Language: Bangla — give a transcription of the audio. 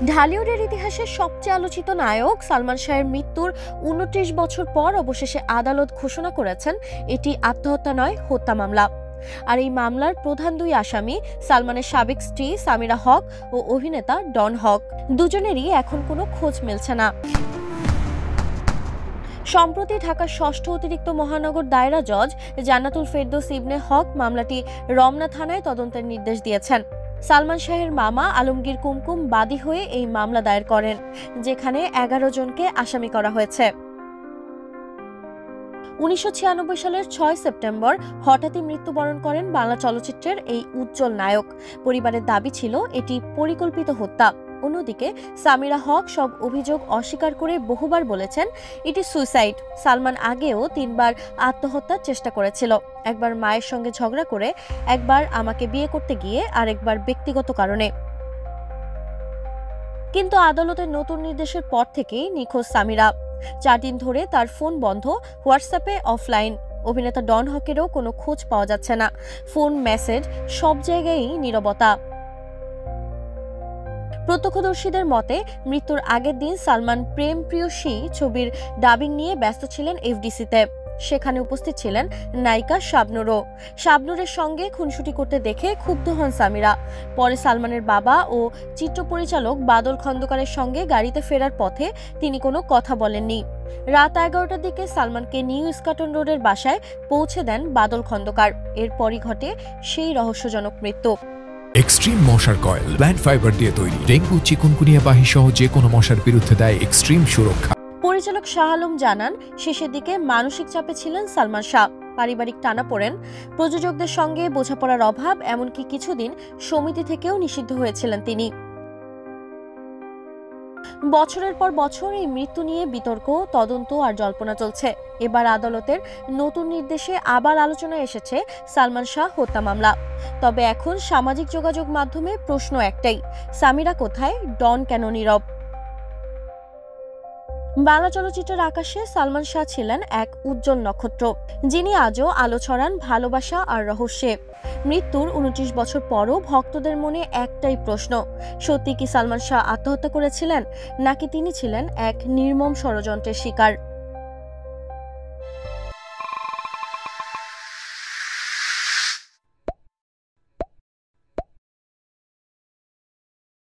ঢালিউডের ইতিহাসে সবচেয়ে আলোচিত নায়ক সালমান শাহের মৃত্যুর ২৯ বছর পর অবশেষে আদালত ঘোষণা করেছেন এটি আত্মহত্যা নয়, হত্যা মামলা। আর এই মামলার প্রধান দুই আসামি সালমানের সাবেক স্ত্রী সামিরা হক ও অভিনেতা ডন হক। দুজনেরই এখন কোনো খোঁজ মিলছে না। সম্প্রতি ঢাকার ষষ্ঠ অতিরিক্ত মহানগর দায়রা জজ জান্নাতুল ফেরদৌস ইবনে হক মামলাটি রমনা থানায় তদন্তের নির্দেশ দিয়েছেন। সালমান শাহের মামা আলমগীর কুমকুম বাদী হয়ে এই মামলা দায়ের করেন, যেখানে ১১ জনকে আসামি করা হয়েছে। ১৯৯৬ সালের ৬ সেপ্টেম্বর হঠাৎই মৃত্যুবরণ করেন বাংলা চলচ্চিত্রের এই উজ্জ্বল নায়ক। পরিবারের দাবি ছিল এটি পরিকল্পিত হত্যা। অন্যদিকে সামিরা হক সব অভিযোগ অস্বীকার করে বহুবার বলেছেন এটি সুইসাইড। সালমান আগেও ৩ বার আত্মহত্যার চেষ্টা করেছিল, একবার মায়ের সঙ্গে ঝগড়া করে, একবার আমাকে বিয়ে করতে গিয়ে, আর একবার ব্যক্তিগত কারণে। কিন্তু আদালতের নতুন নির্দেশের পর থেকেই নিখোঁজ সামিরা। ৪ দিন ধরে তার ফোন বন্ধ, হোয়াটসঅ্যাপে অফলাইন। অভিনেতা ডন হকেরও কোনো খোঁজ পাওয়া যাচ্ছে না। ফোন, মেসেজ, সব জায়গায়ই নীরবতা। প্রত্যক্ষদর্শীদের মতে মৃত্যুর আগের দিন সালমান প্রেম প্রিয়সী ছবির ডাবিং নিয়ে ব্যস্ত ছিলেন এফডিসিতে। সেখানে উপস্থিত ছিলেন নায়িকা শাবনূরও। শাবনূরের সঙ্গে খুনসুটি করতে দেখে ক্ষুব্ধ হন সামিরা। পরে সালমানের বাবা ও চিত্র পরিচালক বাদল খন্দকারের সঙ্গে গাড়িতে ফেরার পথে তিনি কোনো কথা বলেননি। রাত ১১টার দিকে সালমানকে নিউ ইস্কাটন রোডের বাসায় পৌঁছে দেন বাদল খন্দকার। এরপরই ঘটে সেই রহস্যজনক মৃত্যু। এক্সট্রিম মশার কয়েল প্ল্যান্ট ফাইবার দিয়ে তৈরি, ডেঙ্গু, চিকুনগুনিয়া বাহি সহ যে কোনো মশার বিরুদ্ধে দেয় এক্সট্রিম সুরক্ষা। পরিচালক শাহ আলম জানান, শেষের দিকে মানসিক চাপে ছিলেন সালমান শাহ। পারিবারিক টানাপোড়েন, প্রযোজকদের সঙ্গে বোঝাপড়ার অভাব, এমনকি কিছুদিন সমিতি থেকেও নিষিদ্ধ হয়েছিলেন তিনি। বছরের পর বছর এই মৃত্যু নিয়ে বিতর্ক, তদন্ত আর জল্পনা চলছে। এবার আদালতের নতুন নির্দেশে আবার আলোচনায় এসেছে সালমান শাহ হত্যা মামলা। তবে এখন সামাজিক যোগাযোগ মাধ্যমে প্রশ্ন একটাই, সামিরা কোথায়, ডন কেন নীরব? বাংলা চলচ্চিত্রের আকাশে সালমান শাহ ছিলেন এক উজ্জ্বল নক্ষত্র, যিনি আজও আলো ছড়ান ভালোবাসা আর রহস্যে। মৃত্যুর ২৯ বছর পরও ভক্তদের মনে একটাই প্রশ্ন, সত্যি কি সালমান শাহ আত্মহত্যা করেছিলেন, নাকি তিনি ছিলেন এক নির্মম ষড়যন্ত্রের শিকার?